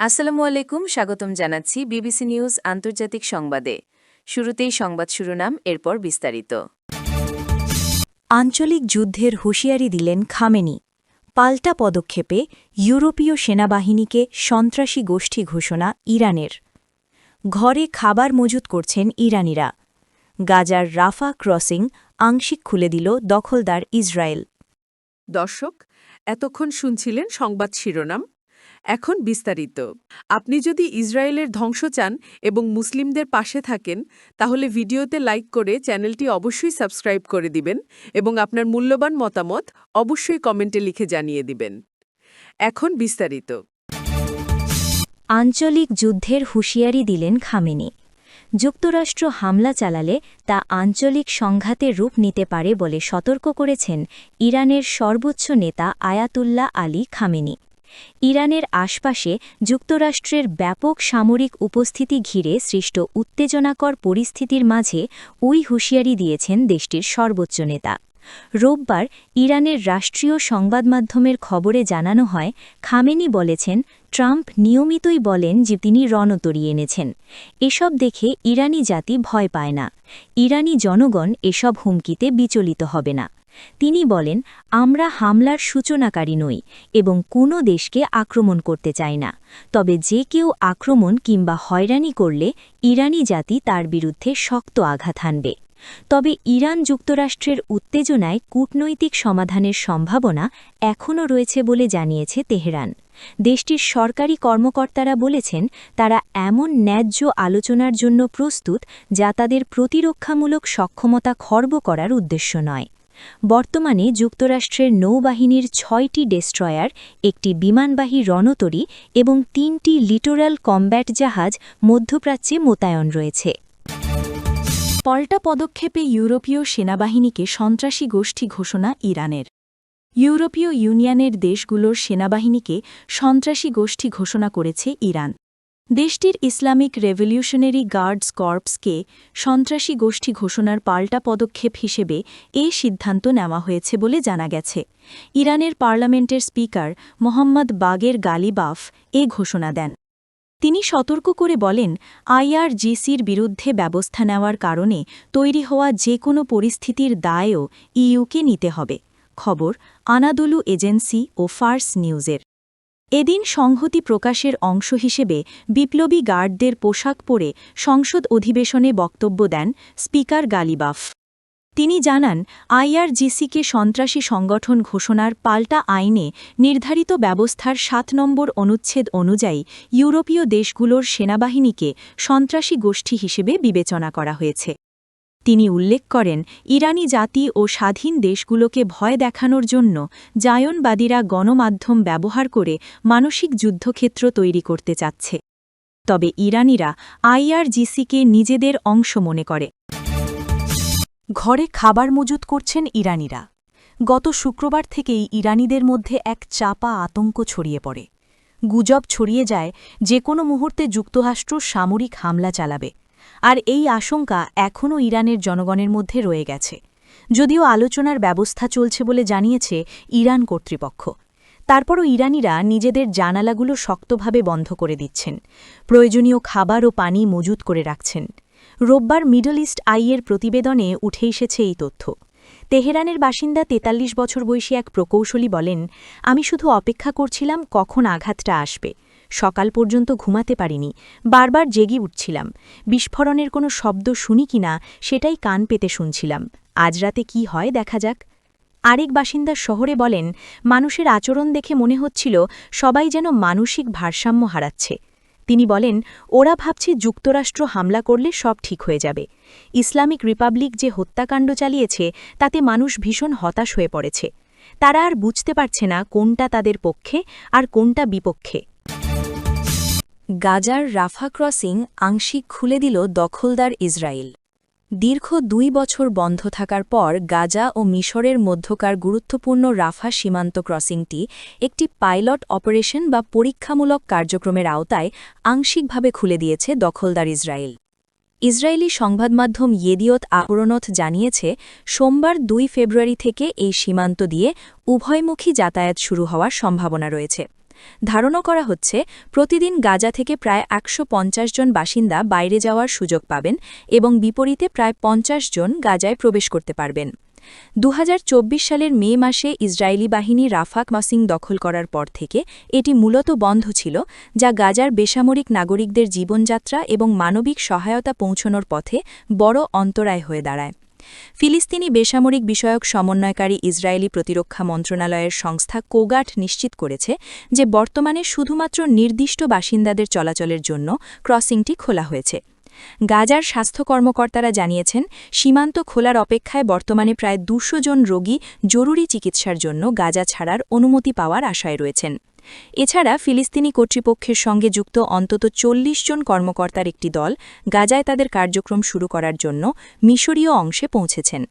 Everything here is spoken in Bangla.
আসসালামু আলাইকুম, স্বাগতম জানাচ্ছি বিবিসি নিউজ আন্তর্জাতিক সংবাদে। শুরুতেই সংবাদ শিরোনাম, এরপর বিস্তারিত। আঞ্চলিক যুদ্ধের হুঁশিয়ারি দিলেন খামেনি। পাল্টা পদক্ষেপে ইউরোপীয় সেনাবাহিনীকে সন্ত্রাসী গোষ্ঠী ঘোষণা ইরানের। ঘরে খাবার মজুত করছেন ইরানিরা। গাজার রাফা ক্রসিং আংশিক খুলে দিল দখলদার ইসরায়েল। দর্শক, এতক্ষণ শুনছিলেন সংবাদ শিরোনাম। এখন বিস্তারিত। আপনি যদি ইসরায়েলের ধ্বংস চান এবং মুসলিমদের পাশে থাকেন, তাহলে ভিডিওতে লাইক করে চ্যানেলটি অবশ্যই সাবস্ক্রাইব করে দিবেন এবং আপনার মূল্যবান মতামত অবশ্যই কমেন্টে লিখে জানিয়ে দিবেন। এখন বিস্তারিত। আঞ্চলিক যুদ্ধের হুঁশিয়ারি দিলেন খামেনি। যুক্তরাষ্ট্র হামলা চালালে তা আঞ্চলিক সংঘাতের রূপ নিতে পারে বলে সতর্ক করেছেন ইরানের সর্বোচ্চ নেতা আয়াতুল্লাহ আলী খামেনি। ইরানের আশপাশে যুক্তরাষ্ট্রের ব্যাপক সামরিক উপস্থিতি ঘিরে সৃষ্ট উত্তেজনাকর পরিস্থিতির মাঝে ওই হুঁশিয়ারি দিয়েছেন দেশটির সর্বোচ্চ নেতা। রোববার ইরানের রাষ্ট্রীয় সংবাদমাধ্যমের খবরে জানানো হয়, খামেনি বলেছেন, ট্রাম্প নিয়মিতই বলেন যে তিনি রণতরী এনেছেন। এসব দেখে ইরানি জাতি ভয় পায় না। ইরানি জনগণ এসব হুমকিতে বিচলিত হবে না। তিনি বলেন, আমরা হামলার সূচনাকারী নই এবং কোনো দেশকে আক্রমণ করতে চাই না। তবে যে কেউ আক্রমণ কিংবা হয়রানি করলে ইরানি জাতি তার বিরুদ্ধে শক্ত আঘাত হানবে। তবে ইরান যুক্তরাষ্ট্রের উত্তেজনায় কূটনৈতিক সমাধানের সম্ভাবনা এখনও রয়েছে বলে জানিয়েছে তেহরান। দেশটির সরকারি কর্মকর্তারা বলেছেন, তারা এমন ন্যায্য আলোচনার জন্য প্রস্তুত যা তাদের প্রতিরক্ষামূলক সক্ষমতা খর্ব করার উদ্দেশ্য নয়। বর্তমানে যুক্তরাষ্ট্রের নৌবাহিনীর ৬টি ডেস্ট্রয়ার, একটি বিমানবাহী রণতরী এবং ৩টি লিটোরাল কমব্যাট জাহাজ মধ্যপ্রাচ্যে মোতায়েন রয়েছে। পাল্টা পদক্ষেপে ইউরোপীয় সেনাবাহিনীকে সন্ত্রাসী গোষ্ঠী ঘোষণা ইরানের। ইউরোপীয় ইউনিয়নের দেশগুলোর সেনাবাহিনীকে সন্ত্রাসী গোষ্ঠী ঘোষণা করেছে ইরান। দেশটির ইসলামিক রেভলিউশনারি গার্ডস কর্পসকে সন্ত্রাসী গোষ্ঠী ঘোষণার পাল্টা পদক্ষেপ হিসেবে এ সিদ্ধান্ত নেওয়া হয়েছে বলে জানা গেছে। ইরানের পার্লামেন্টের স্পিকার মোহাম্মদ বাগের গালিবাফ এ ঘোষণা দেন। তিনি সতর্ক করে বলেন, আইআরজিসির বিরুদ্ধে ব্যবস্থা নেওয়ার কারণে তৈরি হওয়া যে কোনো পরিস্থিতির দায়ও ইইউকে নিতে হবে। খবর আনাদোলু এজেন্সি ও ফার্স নিউজের। এদিন সংহতি প্রকাশের অংশ হিসেবে বিপ্লবী গার্ডদের পোশাক পরে সংসদ অধিবেশনে বক্তব্য দেন স্পিকার গালিবাফ। তিনি জানান, আইআরজিসিকে সন্ত্রাসী সংগঠন ঘোষণার পাল্টা আইনে নির্ধারিত ব্যবস্থার ৭ নম্বর অনুচ্ছেদ অনুযায়ী ইউরোপীয় দেশগুলোর সেনাবাহিনীকে সন্ত্রাসী গোষ্ঠী হিসেবে বিবেচনা করা হয়েছে। তিনি উল্লেখ করেন, ইরানি জাতি ও স্বাধীন দেশগুলোকে ভয় দেখানোর জন্য জায়নবাদীরা গণমাধ্যম ব্যবহার করে মানসিক যুদ্ধক্ষেত্র তৈরি করতে চাচ্ছে। তবে ইরানিরা আইআরজিসিকে নিজেদের অংশ মনে করে। ঘরে খাবার মজুত করছেন ইরানিরা। গত শুক্রবার থেকেই ইরানিদের মধ্যে এক চাপা আতঙ্ক ছড়িয়ে পড়ে। গুজব ছড়িয়ে যায় যে কোনো মুহূর্তে যুক্তরাষ্ট্র সামরিক হামলা চালাবে। আর এই আশঙ্কা এখনও ইরানের জনগণের মধ্যে রয়ে গেছে, যদিও আলোচনার ব্যবস্থা চলছে বলে জানিয়েছে ইরান কর্তৃপক্ষ। তারপরও ইরানিরা নিজেদের জানালাগুলো শক্তভাবে বন্ধ করে দিচ্ছেন, প্রয়োজনীয় খাবার ও পানি মজুত করে রাখছেন। রোববার মিডল ইস্ট আইয়ের প্রতিবেদনে উঠে এসেছে এই তথ্য। তেহরানের বাসিন্দা ৪৩ বছর বয়সী এক প্রকৌশলী বলেন, আমি শুধু অপেক্ষা করছিলাম কখন আঘাতটা আসবে। সকাল পর্যন্ত ঘুমাতে পারিনি, বারবার জেগে উঠছিলাম। বিস্ফোরণের কোনো শব্দ শুনি কিনা সেটাই কান পেতে শুনছিলাম। আজ রাতে কি হয় দেখা যাক। আরেক বাসিন্দা শহরে বলেন, মানুষের আচরণ দেখে মনে হচ্ছিল সবাই যেন মানসিক ভারসাম্য হারাচ্ছে। তিনি বলেন, ওরা ভাবছে যুক্তরাষ্ট্র হামলা করলে সব ঠিক হয়ে যাবে। ইসলামিক রিপাবলিক যে হত্যাকাণ্ড চালিয়েছে তাতে মানুষ ভীষণ হতাশ হয়ে পড়েছে। তারা আর বুঝতে পারছে না কোনটা তাদের পক্ষে আর কোনটা বিপক্ষে। গাজার রাফা ক্রসিং আংশিক খুলে দিল দখলদার ইসরায়েল। দীর্ঘ ২ বছর বন্ধ থাকার পর গাজা ও মিশরের মধ্যকার গুরুত্বপূর্ণ রাফা সীমান্ত ক্রসিংটি একটি পাইলট অপারেশন বা পরীক্ষামূলক কার্যক্রমের আওতায় আংশিকভাবে খুলে দিয়েছে দখলদার ইসরায়েল। ইসরায়েলি সংবাদমাধ্যম ইয়েদিয়ত আহরোনথ জানিয়েছে, সোমবার ২ ফেব্রুয়ারি থেকে এই সীমান্ত দিয়ে উভয়মুখী যাতায়াত শুরু হওয়ার সম্ভাবনা রয়েছে। ধারণা করা হচ্ছে প্রতিদিন গাজা থেকে প্রায় ১৫০ জন বাসিন্দা বাইরে যাওয়ার সুযোগ পাবেন এবং বিপরীতে প্রায় ৫০ জন গাজায় প্রবেশ করতে পারবেন। ২০২৪ সালের মে মাসে ইসরায়েলি বাহিনী রাফা ক্রসিং দখল করার পর থেকে এটি মূলত বন্ধ ছিল, যা গাজার বেসামরিক নাগরিকদের জীবনযাত্রা এবং মানবিক সহায়তা পৌঁছানোর পথে বড় অন্তরায় হয়ে দাঁড়ায়। ফিলিস্তিনি বেসামরিক বিষয়ক সমন্বয়কারী ইসরায়েলি প্রতিরক্ষা মন্ত্রণালয়ের সংস্থা কোগাট নিশ্চিত করেছে যে বর্তমানে শুধুমাত্র নির্দিষ্ট বাসিন্দাদের চলাচলের জন্য ক্রসিংটি খোলা হয়েছে। গাজার স্বাস্থ্য কর্মকর্তারা জানিয়েছেন, সীমান্ত খোলার অপেক্ষায় বর্তমানে প্রায় ২০০ জন রোগী জরুরি চিকিৎসার জন্য গাজা ছাড়ার অনুমতি পাওয়ার আশায় রয়েছেন। এছাড়া ফিলিস্তিনি কর্তৃপক্ষের সঙ্গে যুক্ত অন্তত ৪০ জন কর্মকর্তার একটি দল গাজায় তাদের কার্যক্রম শুরু করার জন্য মিশরীয় অংশে পৌঁছেছেন।